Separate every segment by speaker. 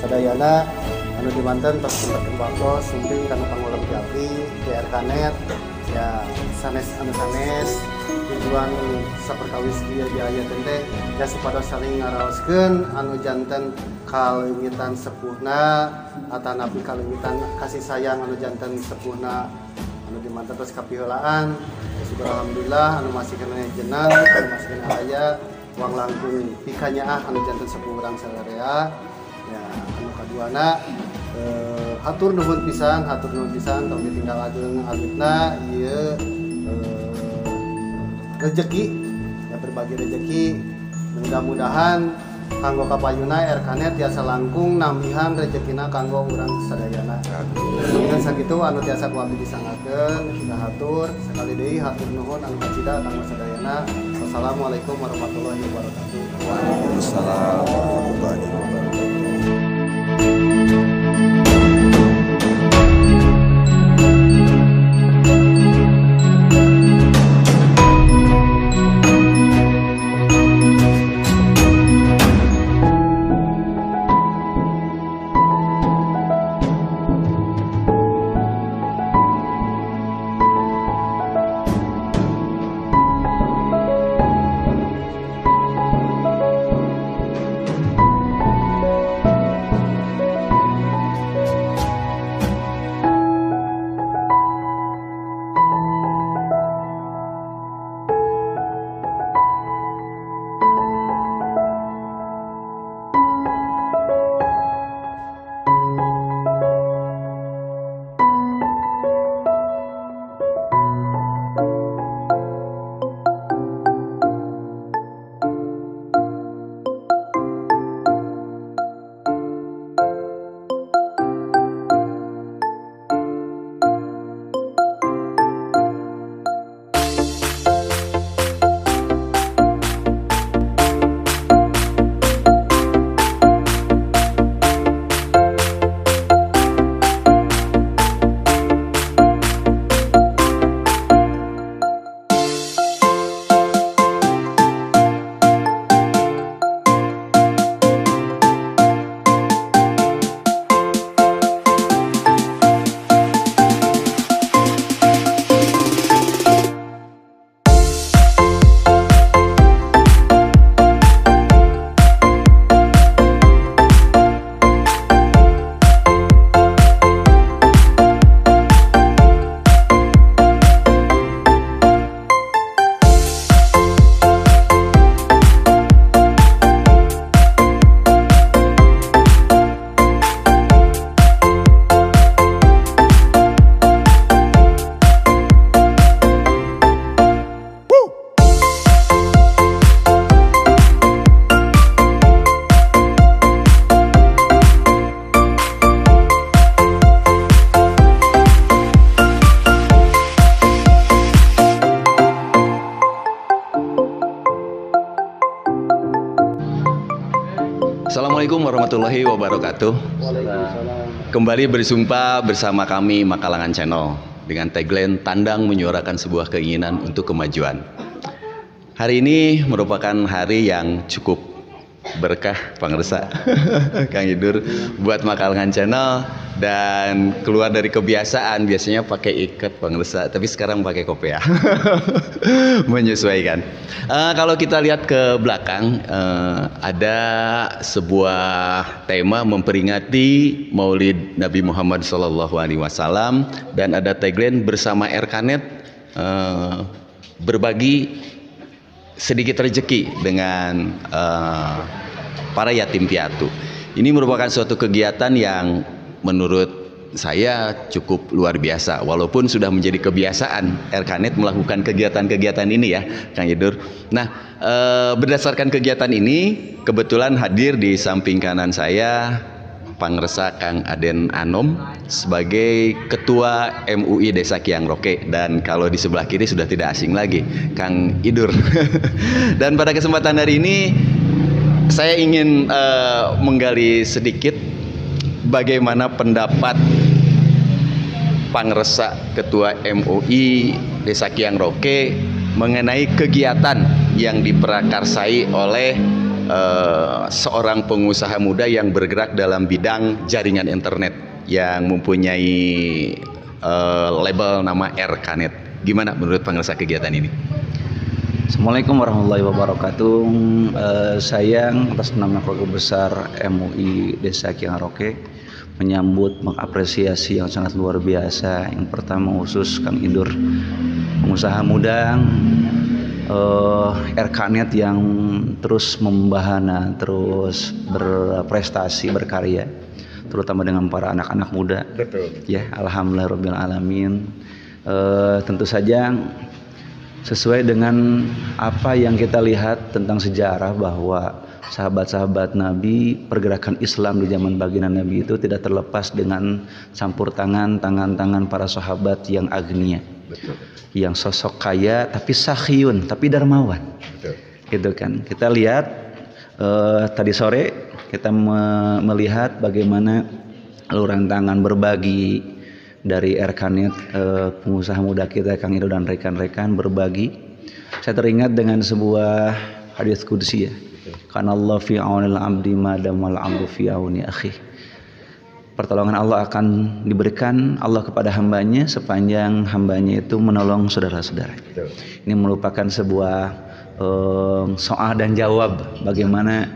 Speaker 1: sadayana anu dimanten tos tempat tembakau sumping kanu pangulang Japri DRK-net ya sanes anu sanes tujuan saperkawis ieu aya teh ya supados saling ngaraoskeun anu janten kalengitan sepuhna atanapi kalengitan kasih sayang anu janten sepuhna anu dimanten tos kapiheulaan ya syukur alhamdulillah anu masih kena jenang anu masih kena aya uang langkung pikanyaah anu janten sepuh urang sadaya ya anu kaduana hatur nuhun pisan tong ditinggalakeun alitna ieu rezeki ya berbagi rezeki mudah-mudahan kanggo kapayuna RK-net tiasa langkung nambihan rezekina kanggo urang sadayana. Dengan sakitu anu tiasa ku abdi disangakeun kita hatur sekali deui hatur nuhun anu kacida kanggo sadayana. Wassalamualaikum warahmatullahi wabarakatuh.
Speaker 2: Waalaikumsalam warahmatullahi wabarakatuh.
Speaker 3: Assalamualaikum warahmatullahi wabarakatuh. Kembali berjumpa bersama kami Makalangan Channel dengan tagline Tandang menyuarakan sebuah keinginan untuk kemajuan. Hari ini merupakan hari yang cukup berkah pangresa Kang Idur buat Makalangan Channel, dan keluar dari kebiasaan biasanya pakai ikat pangresa, tapi sekarang pakai kopiah menyesuaikan. Kalau kita lihat ke belakang, ada sebuah tema memperingati Maulid Nabi Muhammad SAW, dan ada tagline bersama RK-net berbagi sedikit rezeki dengan para yatim piatu. Ini merupakan suatu kegiatan yang menurut saya cukup luar biasa, walaupun sudah menjadi kebiasaan RK-net melakukan kegiatan-kegiatan ini ya Kang Idur. Nah, berdasarkan kegiatan ini kebetulan hadir di samping kanan saya Pangresa Kang Aden Anom sebagai Ketua MUI Desa Kiang Roke, dan kalau di sebelah kiri sudah tidak asing lagi Kang Idur. Dan pada kesempatan hari ini saya ingin menggali sedikit bagaimana pendapat Pangresa Ketua MUI Desa Kiang Roke mengenai kegiatan yang diprakarsai oleh seorang pengusaha muda yang bergerak dalam bidang jaringan internet yang mempunyai label nama RKNet. Gimana menurut pengelasa kegiatan ini?
Speaker 4: Assalamualaikum warahmatullahi wabarakatuh. Saya atas nama Keluarga Besar MUI Desa Kiangroke menyambut, mengapresiasi yang sangat luar biasa. Yang pertama khusus Kang Idur, pengusaha muda RKNet yang terus membahana, terus berprestasi, berkarya, terutama dengan para anak-anak muda.
Speaker 3: Betul.
Speaker 4: Ya, alhamdulillahirabbil alamin. Tentu saja sesuai dengan apa yang kita lihat tentang sejarah bahwa sahabat-sahabat Nabi, pergerakan Islam di zaman baginda Nabi itu tidak terlepas dengan campur tangan para sahabat yang agnia.
Speaker 3: Betul.
Speaker 4: Yang sosok kaya tapi sakhiyun, tapi dermawan.
Speaker 3: Betul.
Speaker 4: Gitu kan. Kita lihat tadi sore kita melihat bagaimana uluran tangan berbagi dari RKNet, pengusaha muda kita Kang Ido dan rekan-rekan berbagi. Saya teringat dengan sebuah hadis qudsi ya. Kana Allah fi aunil abdi ma damal abdu fi auni akhi. Pertolongan Allah akan diberikan Allah kepada hambanya sepanjang hambanya itu menolong saudara-saudara. Ini merupakan sebuah soal dan jawab bagaimana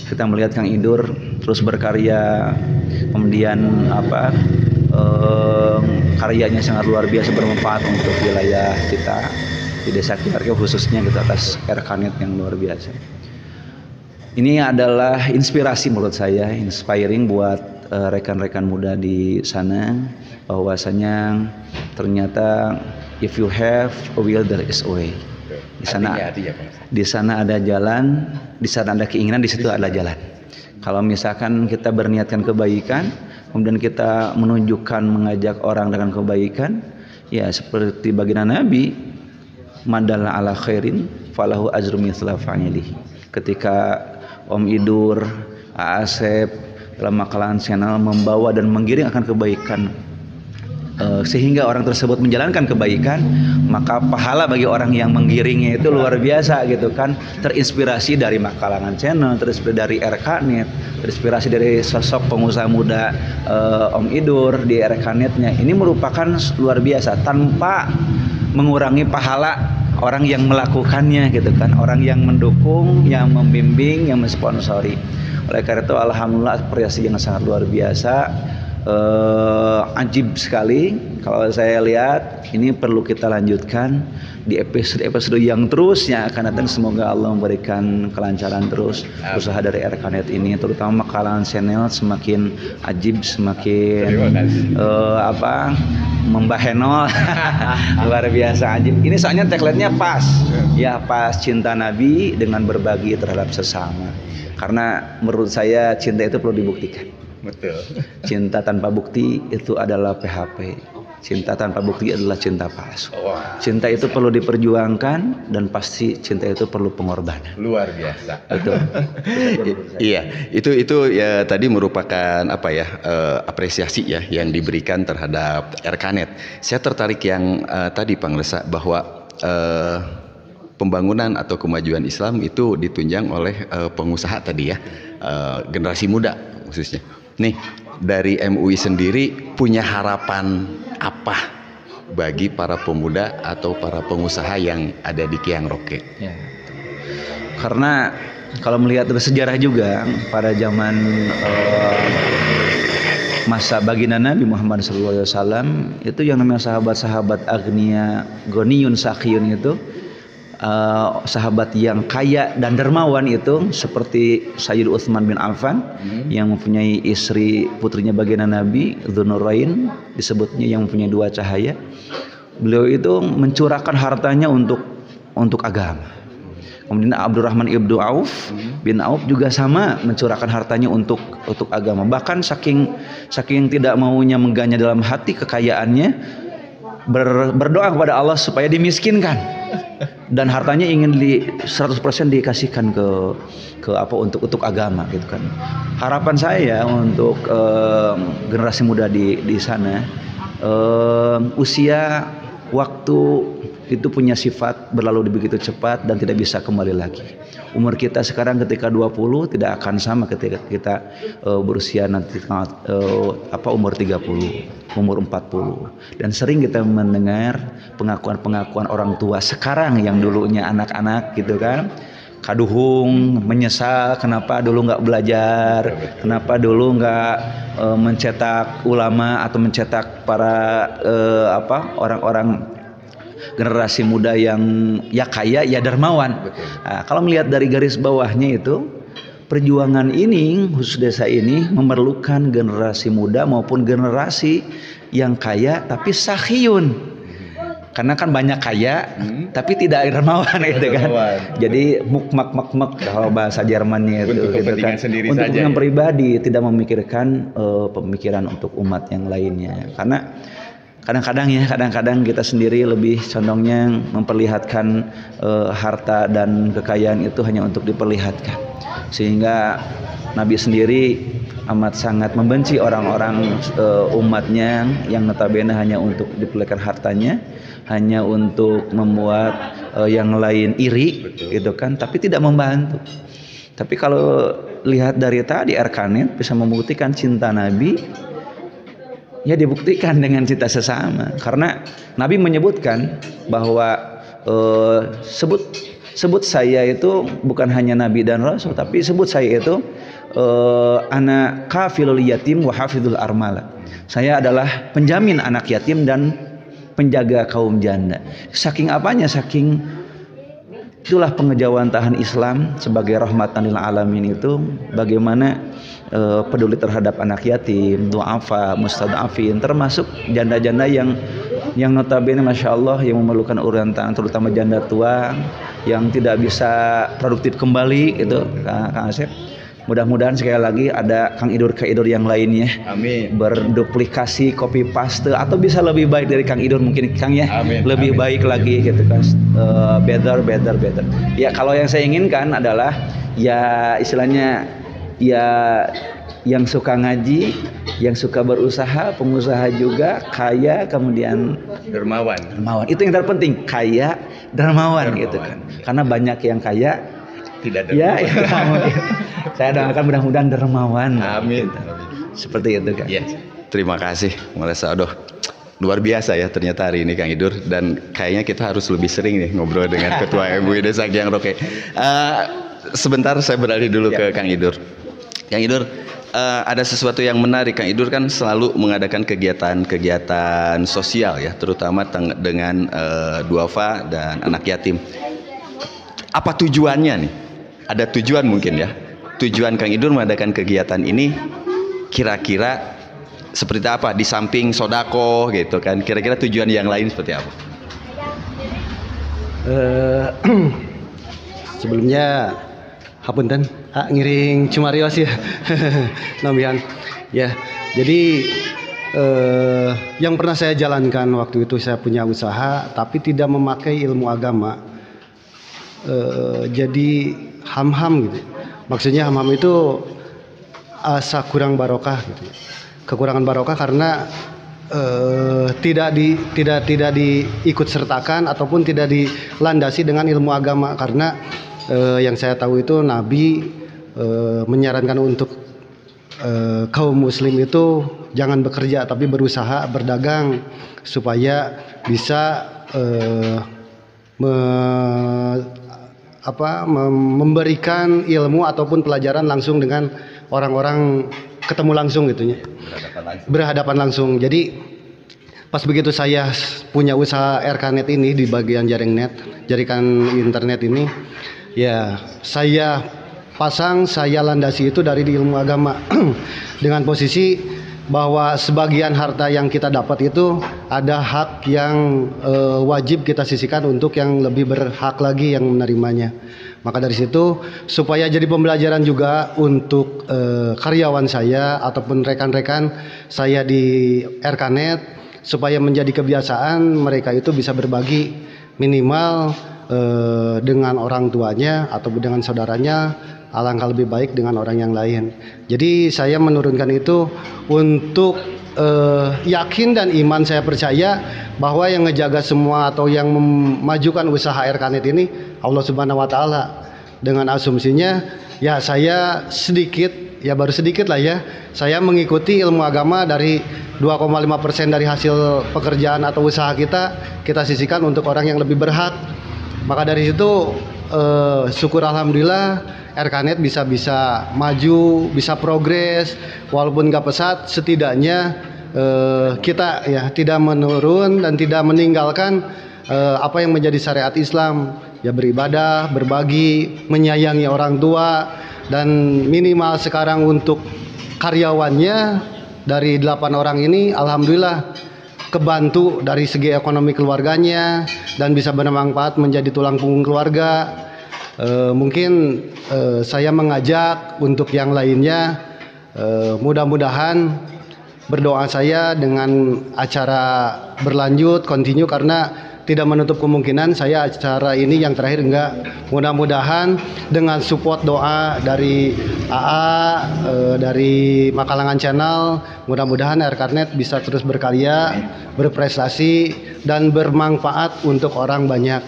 Speaker 4: kita melihat Kang Idur terus berkarya, kemudian karyanya sangat luar biasa bermanfaat untuk wilayah kita di Desa Kiarke khususnya gitu atas RKNet yang luar biasa. Ini adalah inspirasi menurut saya, inspiring buat rekan-rekan muda di sana, bahwasanya ternyata if you have a will there is a way. Di sana ada jalan, di sana ada keinginan, di situ ada jalan. Kalau misalkan kita berniatkan kebaikan, kemudian kita menunjukkan mengajak orang dengan kebaikan, ya seperti baginda Nabi, madalla ala khairin falahu ajru mithla fa'ilihi. Ketika Om Idur, Asep dalam makalan channel membawa dan menggiring akan kebaikan, sehingga orang tersebut menjalankan kebaikan, maka pahala bagi orang yang menggiringnya itu luar biasa gitu kan. Terinspirasi dari Makalangan Channel, terinspirasi dari RKNet, terinspirasi dari sosok pengusaha muda Om Idur di RKNetnya. Ini merupakan luar biasa tanpa mengurangi pahala orang yang melakukannya gitu kan, orang yang mendukung, yang membimbing, yang mensponsori. Oleh karena itu alhamdulillah apresiasi yang sangat luar biasa. Ajib sekali kalau saya lihat. Ini perlu kita lanjutkan di episode yang terus yang akan datang. Semoga Allah memberikan kelancaran terus usaha dari RKNet ini, terutama Makalangan Channel semakin ajib, semakin membahenol. Luar biasa ajib. Ini soalnya tagline-nya pas ya, pas cinta Nabi dengan berbagi terhadap sesama, karena menurut saya cinta itu perlu dibuktikan.
Speaker 3: Betul.
Speaker 4: Cinta tanpa bukti itu adalah PHP. Cinta tanpa bukti adalah cinta palsu. Cinta itu perlu diperjuangkan dan pasti cinta itu perlu pengorbanan.
Speaker 3: Luar biasa.
Speaker 4: Betul.
Speaker 3: Iya, itu ya tadi merupakan apresiasi ya yang diberikan terhadap RKNet. Saya tertarik yang tadi Panglesa bahwa pembangunan atau kemajuan Islam itu ditunjang oleh pengusaha tadi ya, generasi muda khususnya. Nih, dari MUI sendiri punya harapan apa bagi para pemuda atau para pengusaha yang ada di Kiangroke?
Speaker 4: Ya. Karena kalau melihat dari sejarah juga pada zaman masa baginda Nabi Muhammad SAW itu yang namanya sahabat-sahabat agnia, goniyun, sakhiyun itu sahabat yang kaya dan dermawan itu seperti Sayyid Utsman bin Affan yang mempunyai istri putrinya baginda Nabi Dzunurain, disebutnya yang mempunyai dua cahaya. Beliau itu mencurahkan hartanya untuk agama. Kemudian Abdurrahman ibnu Auf bin Auf juga sama mencurahkan hartanya untuk agama. Bahkan saking tidak maunya mengganya dalam hati kekayaannya, berdoa kepada Allah supaya dimiskinkan dan hartanya ingin 100% dikasihkan untuk agama gitu kan. Harapan saya untuk generasi muda di sana, usia waktu itu punya sifat berlalu begitu cepat dan tidak bisa kembali lagi. Umur kita sekarang ketika 20 tidak akan sama ketika kita berusia nanti umur 30, umur 40. Dan sering kita mendengar pengakuan-pengakuan orang tua sekarang yang dulunya anak-anak gitu kan, kaduhung, menyesal kenapa dulu nggak belajar, kenapa dulu nggak mencetak ulama atau mencetak para orang-orang generasi muda yang ya kaya ya dermawan. Nah, kalau melihat dari garis bawahnya itu, perjuangan ini khusus desa ini memerlukan generasi muda maupun generasi yang kaya tapi sakhiyun. Karena kan banyak kaya tapi tidak dermawan gitu kan. Jadi mukmak kalau bahasa Jermannya itu
Speaker 3: untuk kepentingan sendiri
Speaker 4: untuk
Speaker 3: saja.
Speaker 4: kepentingan pribadi, tidak memikirkan pemikiran untuk umat yang lainnya. Karena kadang-kadang kita sendiri lebih condongnya memperlihatkan harta dan kekayaan itu hanya untuk diperlihatkan, sehingga Nabi sendiri amat sangat membenci orang-orang umatnya yang notabene hanya untuk diperlihatkan hartanya, hanya untuk membuat yang lain iri gitu kan, tapi tidak membantu. Tapi kalau lihat dari tadi Erkanet bisa membuktikan cinta Nabi, ya dibuktikan dengan cinta sesama. Karena Nabi menyebutkan bahwa sebut saya itu bukan hanya Nabi dan Rasul, tapi sebut saya itu ana kafilul yatim wa hafidul armala. Saya adalah penjamin anak yatim dan penjaga kaum janda. Saking apanya? Saking itulah pengejawantahan Islam sebagai rahmatan lil alamin itu, bagaimana peduli terhadap anak yatim, du'afa, mustad'afin, termasuk janda-janda yang notabene masya Allah yang memerlukan urutan, terutama janda tua yang tidak bisa produktif kembali itu, Kang Asep. Mudah-mudahan sekali lagi ada Kang Idur yang lainnya.
Speaker 3: Amin.
Speaker 4: Berduplikasi, copy paste atau bisa lebih baik dari Kang Idur mungkin Kang ya.
Speaker 3: Amin.
Speaker 4: Lebih baik lagi gitu kan. Better. Ya kalau yang saya inginkan adalah ya istilahnya ya yang suka ngaji, yang suka berusaha, pengusaha juga, kaya, kemudian
Speaker 3: Dermawan.
Speaker 4: Itu yang terpenting, kaya, dermawan gitu kan. Karena banyak yang kaya
Speaker 3: Tidak
Speaker 4: ya
Speaker 3: dermawan.
Speaker 4: itu saya doakan mudah-mudahan dermawan.
Speaker 3: Amin.
Speaker 4: Seperti itu kan.
Speaker 3: Ya, terima kasih. Merasa aduh luar biasa ya ternyata hari ini Kang Idur, dan kayaknya kita harus lebih sering nih ngobrol dengan Ketua MUI Desa Kyang Roke. Sebentar saya beralih dulu ke Kang Idur. Kang Idur, ada sesuatu yang menarik. Kang Idur kan selalu mengadakan kegiatan-kegiatan sosial ya, terutama dengan duafa dan anak yatim. Apa tujuannya nih? Ada tujuan mungkin ya. Tujuan Kang Idur mengadakan kegiatan ini kira-kira seperti apa? Di samping sodako gitu kan, kira-kira tujuan yang lain seperti apa?
Speaker 1: Sebelumnya hapunten ngiring cumarios ya. Nambihan ya. Jadi yang pernah saya jalankan waktu itu, saya punya usaha tapi tidak memakai ilmu agama. Jadi ham-ham gitu. Maksudnya ham-ham itu asa kurang barokah gitu. Kekurangan barokah karena tidak diikut sertakan ataupun tidak dilandasi dengan ilmu agama, karena yang saya tahu itu Nabi menyarankan untuk kaum muslim itu jangan bekerja tapi berusaha, berdagang supaya bisa memberikan ilmu ataupun pelajaran langsung dengan orang-orang, ketemu langsung gitunya, berhadapan langsung. Jadi pas begitu saya punya usaha Erkanet ini di bagian jaringan internet ini, ya saya landasi itu dari ilmu agama dengan posisi bahwa sebagian harta yang kita dapat itu ada hak yang wajib kita sisihkan untuk yang lebih berhak lagi yang menerimanya. Maka dari situ supaya jadi pembelajaran juga untuk karyawan saya ataupun rekan-rekan saya di Erkanet, supaya menjadi kebiasaan mereka itu bisa berbagi minimal dengan orang tuanya ataupun dengan saudaranya, alangkah lebih baik dengan orang yang lain. Jadi saya menurunkan itu untuk yakin dan iman saya percaya bahwa yang ngejaga semua atau yang memajukan usaha Erkanet ini Allah Subhanahu wa taala. Dengan asumsinya ya saya sedikit, ya baru sedikit lah ya, saya mengikuti ilmu agama dari 2,5% dari hasil pekerjaan atau usaha kita sisihkan untuk orang yang lebih berhak. Maka dari situ syukur alhamdulillah Erkanet bisa maju, bisa progres, walaupun nggak pesat, setidaknya kita ya tidak menurun dan tidak meninggalkan apa yang menjadi syariat Islam, ya beribadah, berbagi, menyayangi orang tua, dan minimal sekarang untuk karyawannya dari 8 orang ini alhamdulillah kebantu dari segi ekonomi keluarganya dan bisa bermanfaat menjadi tulang punggung keluarga. Mungkin saya mengajak untuk yang lainnya, mudah-mudahan berdoa saya dengan acara berlanjut, continue, karena tidak menutup kemungkinan saya acara ini yang terakhir enggak. Mudah-mudahan dengan support doa dari AA, dari Makalangan Channel, mudah-mudahan Erkanet bisa terus berkarya, berprestasi, dan bermanfaat untuk orang banyak.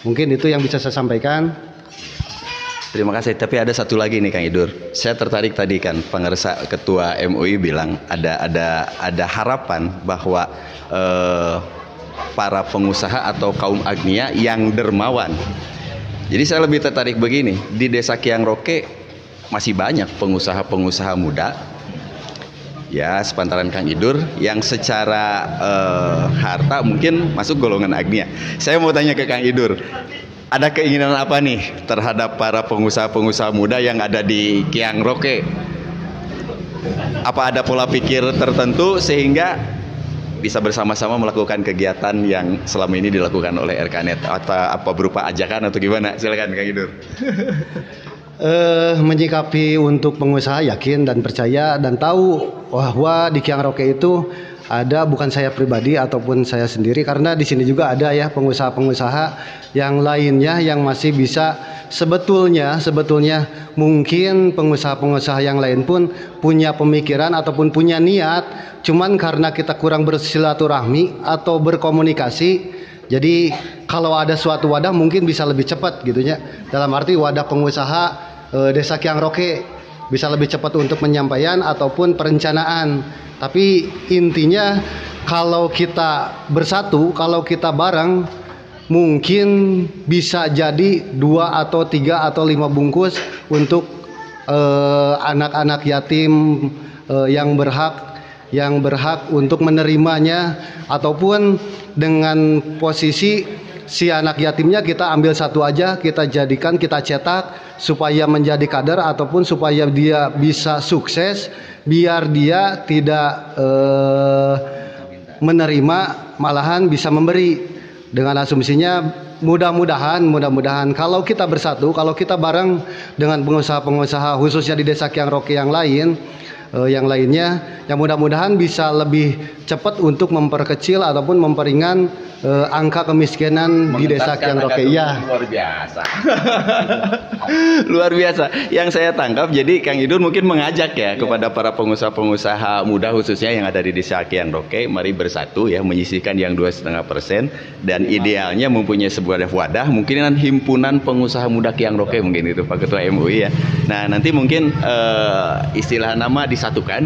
Speaker 1: Mungkin itu yang bisa saya sampaikan.
Speaker 3: Terima kasih. Tapi ada satu lagi nih Kang Idur. Saya tertarik tadi kan pengersa Ketua MUI bilang ada harapan bahwa para pengusaha atau kaum agnia yang dermawan. Jadi saya lebih tertarik begini, di Desa Kiang Roke masih banyak pengusaha-pengusaha muda, ya sepantaran Kang Idur, yang secara harta mungkin masuk golongan agnia. Saya mau tanya ke Kang Idur, ada keinginan apa nih terhadap para pengusaha-pengusaha muda yang ada di Kiang Roke? Apa ada pola pikir tertentu sehingga bisa bersama-sama melakukan kegiatan yang selama ini dilakukan oleh Erkanet, atau apa berupa ajakan atau gimana? Silakan Kang Idur.
Speaker 1: Menyikapi untuk pengusaha yakin dan percaya dan tahu bahwa di Kiang Roke itu ada, bukan saya pribadi ataupun saya sendiri, karena di sini juga ada ya pengusaha-pengusaha yang lainnya yang masih bisa sebetulnya mungkin pengusaha-pengusaha yang lain pun punya pemikiran ataupun punya niat, cuman karena kita kurang bersilaturahmi atau berkomunikasi. Jadi kalau ada suatu wadah mungkin bisa lebih cepat gitu ya. Dalam arti wadah pengusaha Desa Kiang Roke bisa lebih cepat untuk penyampaian ataupun perencanaan. Tapi intinya kalau kita bersatu, kalau kita bareng, mungkin bisa jadi 2 atau 3 atau 5 bungkus untuk anak-anak yatim yang berhak untuk menerimanya, ataupun dengan posisi si anak yatimnya kita ambil satu aja, kita jadikan, kita cetak supaya menjadi kader ataupun supaya dia bisa sukses, biar dia tidak menerima, malahan bisa memberi. Dengan asumsinya mudah-mudahan kalau kita bersatu, kalau kita bareng dengan pengusaha-pengusaha khususnya di Desa Kiang Roke yang lainnya, yang mudah-mudahan bisa lebih cepat untuk memperkecil ataupun memperingan angka kemiskinan di Desa Kiang Roke. Ya,
Speaker 3: luar biasa. Luar biasa. Yang saya tangkap, jadi Kang Idur mungkin mengajak ya kepada para pengusaha-pengusaha muda khususnya yang ada di Desa Kiang Roke, mari bersatu ya, menyisihkan yang 2,5% dan idealnya mempunyai sebuah wadah, mungkin himpunan pengusaha muda Kiang Roke, mungkin itu Pak Ketua MUI ya. Nah, nanti mungkin istilah nama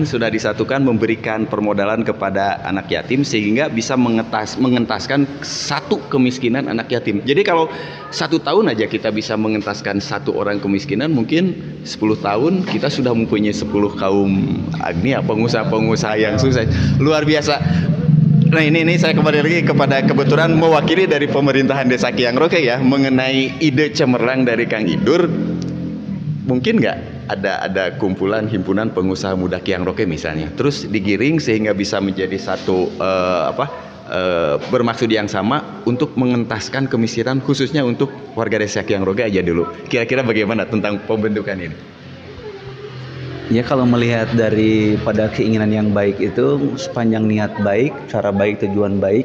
Speaker 3: sudah disatukan, memberikan permodalan kepada anak yatim sehingga bisa mengentaskan satu kemiskinan anak yatim. Jadi kalau 1 tahun aja kita bisa mengentaskan 1 orang kemiskinan, mungkin 10 tahun kita sudah mempunyai 10 kaum agnia, pengusaha-pengusaha yang sukses. Luar biasa. Nah ini saya kembali lagi kepada kebetulan mewakili dari pemerintahan Desa Kiang Roke ya, mengenai ide cemerlang dari Kang Idur. Mungkin nggak ada kumpulan himpunan pengusaha muda Kiang Roke misalnya, terus digiring sehingga bisa menjadi satu bermaksud yang sama untuk mengentaskan kemiskinan khususnya untuk warga Desa Kiang Roke aja dulu. Kira-kira bagaimana tentang pembentukan ini?
Speaker 4: Ya, kalau melihat daripada keinginan yang baik itu, sepanjang niat baik, cara baik, tujuan baik,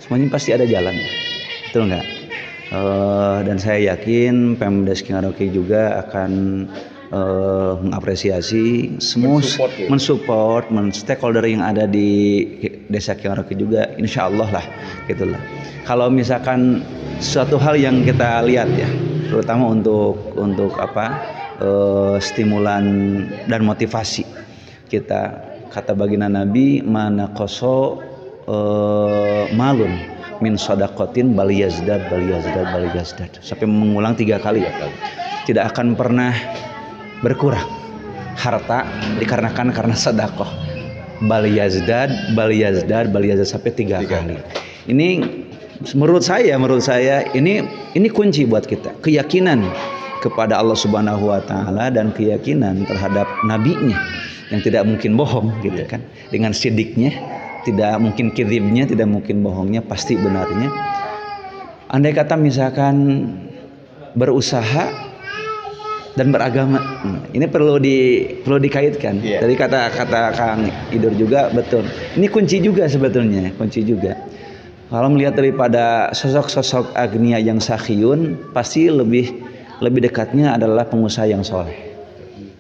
Speaker 4: semuanya pasti ada jalannya, betul nggak? Dan saya yakin Pemda Kiang Roke juga akan mengapresiasi semua mensupport, stakeholder yang ada di Desa Kiaroke juga, insya Allah lah gitulah. Kalau misalkan suatu hal yang kita lihat ya, terutama untuk stimulan dan motivasi kita, kata baginda Nabi, mana koso malun min sodakotin bal yazdad sampai mengulang 3 kali ya. Tidak akan pernah berkurang harta dikarenakan karena sedekah. Bal yazdad sampai 3 kali. Ini menurut saya ini kunci buat kita, keyakinan kepada Allah Subhanahu wa taala dan keyakinan terhadap nabinya yang tidak mungkin bohong gitu kan. Dengan sidiknya, tidak mungkin kizibnya, tidak mungkin bohongnya, pasti benarnya. Andai kata misalkan berusaha dan beragama, ini perlu dikaitkan. Tadi kata Kang Idur juga betul. Ini kunci juga sebetulnya, kunci juga. Kalau melihat daripada sosok-sosok agnia yang sakhiyun, pasti lebih dekatnya adalah pengusaha yang soleh.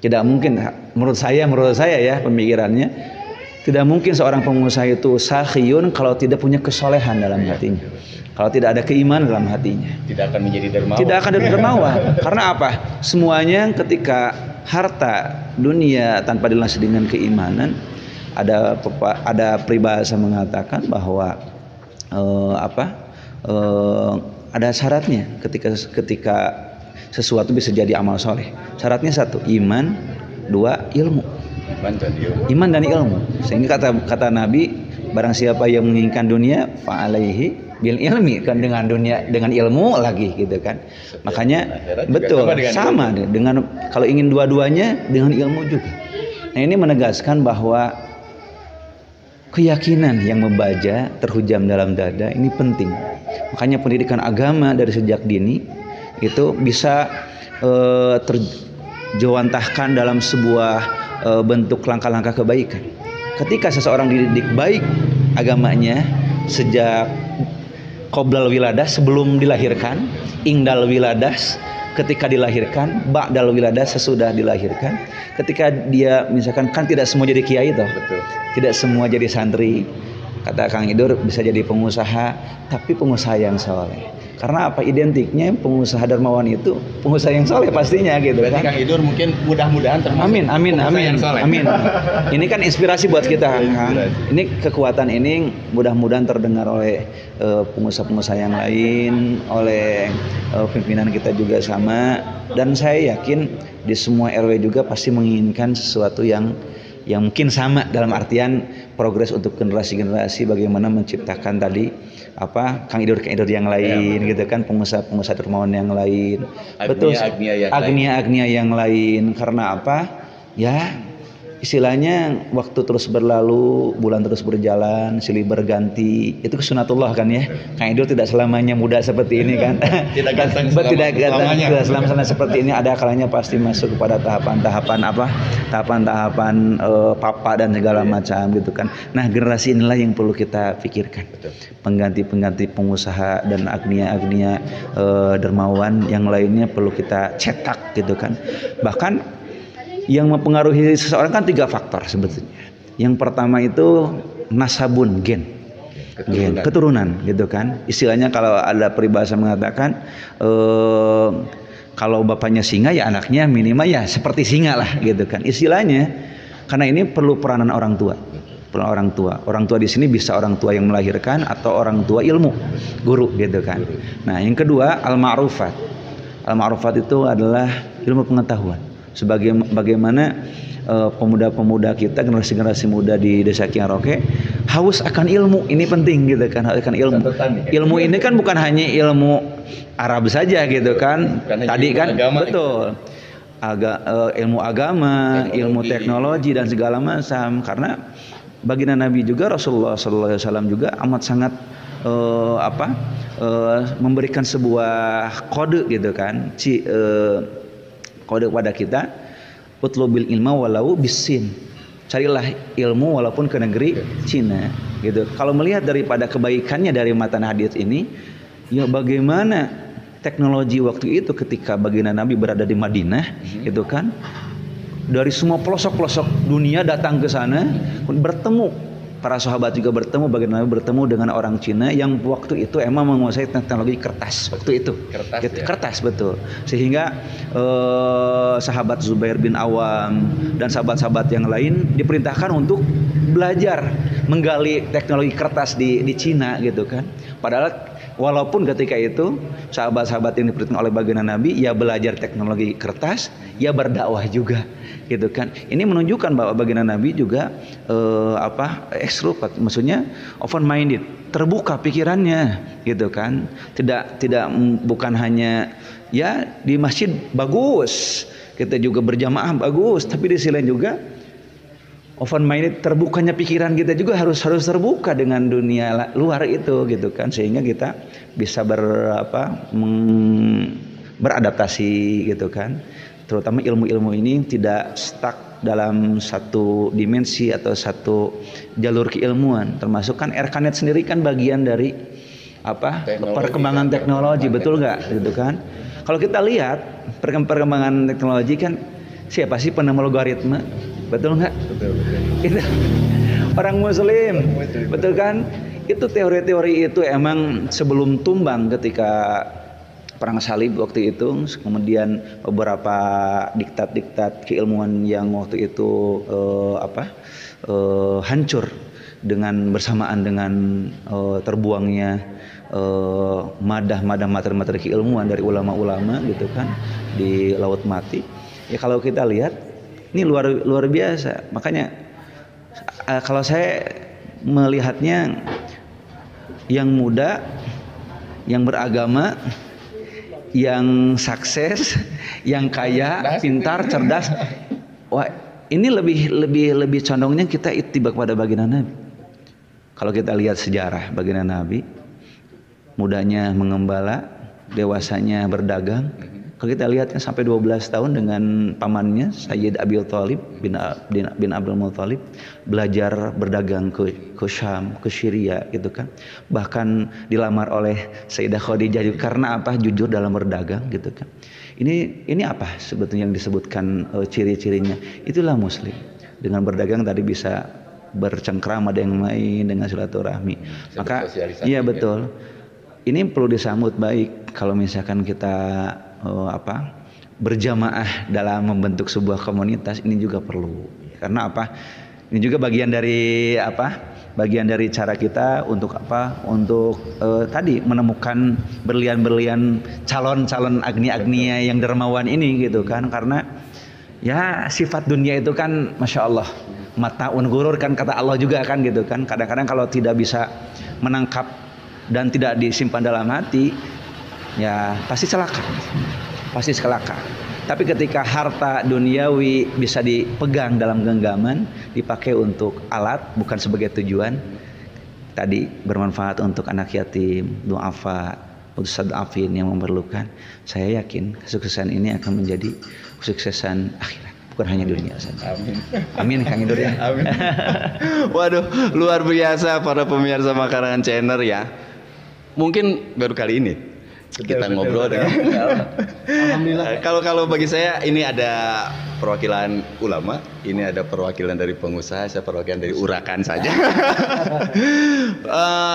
Speaker 4: Tidak mungkin, menurut saya ya pemikirannya, tidak mungkin seorang pengusaha itu sakhiyun kalau tidak punya kesolehan dalam hatinya. Kalau tidak ada keimanan dalam hatinya,
Speaker 3: tidak akan menjadi dermawan.
Speaker 4: Tidak akan dermawan. Karena apa? Semuanya ketika harta dunia tanpa dilandasi dengan keimanan, ada peribahasa mengatakan bahwa ada syaratnya ketika sesuatu bisa jadi amal soleh. Syaratnya 1, iman, 2, ilmu. Iman dan ilmu. Sehingga kata Nabi, barang siapa yang menginginkan dunia, fa'alaihi bil ilmi, kan dengan dunia, dengan ilmu lagi gitu kan. Makanya betul sama dengan kalau ingin dua-duanya dengan ilmu juga. Nah, ini menegaskan bahwa keyakinan yang membaja terhujam dalam dada ini penting. Makanya pendidikan agama dari sejak dini itu bisa terjawantahkan dalam sebuah bentuk langkah-langkah kebaikan. Ketika seseorang dididik baik agamanya sejak qoblal wiladah, sebelum dilahirkan, ingdal wiladah ketika dilahirkan, ba'dal wiladah sesudah dilahirkan. Ketika dia misalkan, kan tidak semua jadi kiai toh. Betul. Tidak semua jadi santri. Kata Kang Idur bisa jadi pengusaha, tapi pengusaha yang soleh. Karena apa? Identiknya pengusaha dermawan itu pengusaha yang soleh pastinya gitu.
Speaker 3: Berarti
Speaker 4: kan.
Speaker 3: Kang Idur mungkin mudah-mudahan termasuk
Speaker 4: Amin. Ini kan inspirasi buat kita, Kang. Ini kekuatan ini mudah-mudahan terdengar oleh pengusaha-pengusaha yang lain, oleh pimpinan kita juga sama. Dan saya yakin di semua RW juga pasti menginginkan sesuatu yang mungkin sama, dalam artian progres untuk generasi-generasi, bagaimana menciptakan tadi Kang Idur yang lain gitu kan, pengusaha dermawan yang lain, agnia yang lain. Karena apa? Ya istilahnya waktu terus berlalu, bulan terus berjalan, silih berganti, itu sunatullah kan ya. Kang Idur tidak selamanya muda seperti ini kan. Tidak ganteng selamanya seperti ini. Ada kalanya pasti masuk kepada tahapan-tahapan papa dan segala macam gitu kan. Nah, generasi inilah yang perlu kita pikirkan. Pengganti pengusaha dan agnia dermawan yang lainnya perlu kita cetak gitu kan. Bahkan yang mempengaruhi seseorang kan 3 faktor sebetulnya. Yang pertama itu nasabun, gen, keturunan gitu kan. Istilahnya kalau ada peribahasa mengatakan kalau bapaknya singa ya anaknya minimal ya seperti singa lah gitu kan. Istilahnya karena ini perlu peranan orang tua. Orang tua di sini bisa orang tua yang melahirkan atau orang tua ilmu, guru gitu kan. Nah, yang kedua al-ma'rufat. Al-ma'rufat itu adalah ilmu pengetahuan. Bagaimana pemuda-pemuda kita, generasi-generasi muda di Desa Kiaroke haus akan ilmu, ini penting gitu kan, akan ilmu. Ilmu ini kan bukan hanya ilmu Arab saja gitu kan. Tadi kan betul. Ilmu agama, ilmu teknologi dan segala macam. Karena baginda Nabi juga, Rasulullah SAW juga amat sangat memberikan sebuah kode gitu kan. Kode kepada kita, utlubil ilma walau bisin, carilah ilmu walaupun ke negeri Cina gitu. Kalau melihat daripada kebaikannya dari matan hadits ini, ya bagaimana teknologi waktu itu ketika baginda Nabi berada di Madinah, itu kan dari semua pelosok-pelosok dunia datang ke sana bertemu. Para sahabat juga bertemu, baginda Nabi bertemu dengan orang Cina yang waktu itu emang menguasai teknologi kertas waktu itu. Kertas betul. Sehingga sahabat Zubair bin Awam dan sahabat-sahabat yang lain diperintahkan untuk belajar menggali teknologi kertas di Cina gitu kan. Padahal walaupun ketika itu sahabat-sahabat yang diperintahkan oleh baginda Nabi ya belajar teknologi kertas, ya berdakwah juga gitu kan. Ini menunjukkan bahwa baginda Nabi juga extrovert, maksudnya open minded, terbuka pikirannya gitu kan. Tidak bukan hanya ya di masjid bagus, kita juga berjamaah bagus, tapi di sisi lain juga open minded, terbukanya pikiran kita juga harus terbuka dengan dunia luar itu gitu kan, sehingga kita bisa beradaptasi gitu kan. Terutama ilmu-ilmu ini tidak stuck dalam satu dimensi atau satu jalur keilmuan. Termasuk kan Erkanet sendiri kan bagian dari perkembangan teknologi, betul nggak gitu kan? Kalau kita lihat perkembangan teknologi kan, siapa sih penemu logaritma? Betul nggak? Betul. Itu orang Muslim, betul kan? Itu teori-teori itu emang sebelum tumbang ketika perang salib waktu itu, kemudian beberapa diktat-diktat keilmuan yang waktu itu hancur dengan bersamaan dengan terbuangnya madah-madah materi-materi keilmuan dari ulama-ulama gitu kan di laut mati. Ya kalau kita lihat ini luar biasa. Makanya kalau saya melihatnya yang muda, yang beragama, yang sukses, yang kaya, pintar, cerdas. Wah, ini lebih condongnya kita ittiba kepada baginda Nabi. Kalau kita lihat sejarah baginda Nabi, mudanya mengembala, dewasanya berdagang. Kalau kita lihatnya sampai 12 tahun dengan pamannya Sayyid Abi Thalib bin Abdul Muthalib belajar berdagang ke Syam, ke Syria gitu kan. Bahkan dilamar oleh Sayyidah Khadijah karena apa? Jujur dalam berdagang gitu kan. Ini apa sebetulnya yang disebutkan ciri-cirinya? Itulah muslim. Dengan berdagang tadi bisa bercengkrama dengan yang lain, dengan silaturahmi. Maka iya betul. Ini perlu disambut baik kalau misalkan kita berjamaah dalam membentuk sebuah komunitas, ini juga perlu. Karena apa? Ini juga bagian dari bagian dari cara kita untuk tadi menemukan berlian-berlian calon agni-agnia yang dermawan ini gitu kan. Karena ya sifat dunia itu kan masya Allah mataun gurur kan kata Allah juga kan gitu kan. Kadang-kadang kalau tidak bisa menangkap dan tidak disimpan dalam hati, ya pasti celaka. Tapi ketika harta duniawi bisa dipegang dalam genggaman, dipakai untuk alat bukan sebagai tujuan, tadi bermanfaat untuk anak yatim, duafa, mustadafin yang memerlukan, saya yakin kesuksesan ini akan menjadi kesuksesan akhirat, bukan hanya dunia saja. Amin Kang Idur ya.
Speaker 3: Amin. Waduh, luar biasa para pemirsa Makarangan Channel ya. Mungkin baru kali ini kita ngobrol dengan Alhamdulillah. Kalau bagi saya ini ada perwakilan ulama, ini ada perwakilan dari pengusaha, saya perwakilan dari urakan saja.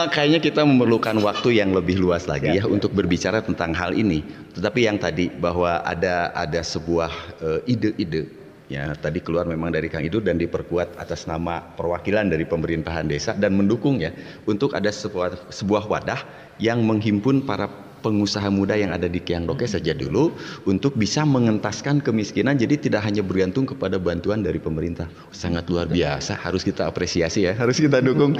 Speaker 3: Kayaknya kita memerlukan waktu yang lebih luas lagi ya untuk berbicara tentang hal ini. Tetapi yang tadi bahwa ada sebuah ide-ide ya tadi keluar memang dari Kang Idur dan diperkuat atas nama perwakilan dari pemerintahan desa dan mendukung ya untuk ada sebuah wadah yang menghimpun para pengusaha muda yang ada di Kiangdoke saja dulu untuk bisa mengentaskan kemiskinan, jadi tidak hanya bergantung kepada bantuan dari pemerintah. Sangat luar biasa, harus kita apresiasi ya, harus kita dukung.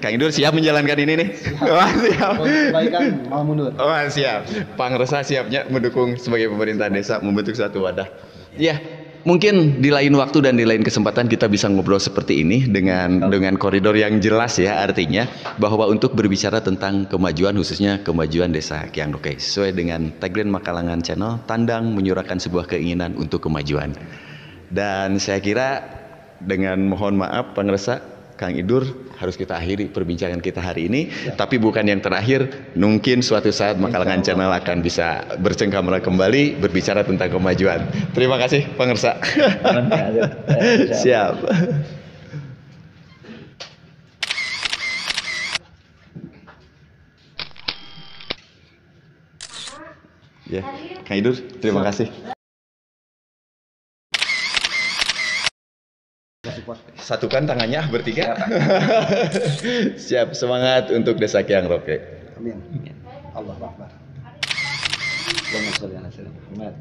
Speaker 3: Kang Idur siap menjalankan ini nih? Wah, siap.
Speaker 1: Kebaikan mau mundur.
Speaker 3: Wah, siap. Pangresa siapnya mendukung sebagai pemerintah desa membentuk satu wadah. Ya, mungkin di lain waktu dan di lain kesempatan kita bisa ngobrol seperti ini dengan koridor yang jelas ya, artinya bahwa untuk berbicara tentang kemajuan khususnya kemajuan desa Kiangdoke sesuai dengan tagline Makalangan Channel, tandang menyuarakan sebuah keinginan untuk kemajuan. Dan saya kira dengan mohon maaf Pangresa, Kang Idur, harus kita akhiri perbincangan kita hari ini. Tapi bukan yang terakhir, mungkin suatu saat Makalangan Channel akan bisa bercengkrama kembali berbicara tentang kemajuan. Terima kasih pemirsa. Siap. Ya, Kang Idur, terima kasih. Satukan tangannya bertiga. Siap, semangat untuk Desa Kyang Roke.
Speaker 1: Amin. Allah Akbar.
Speaker 4: Allahumma sholli ala sayyidina Muhammad.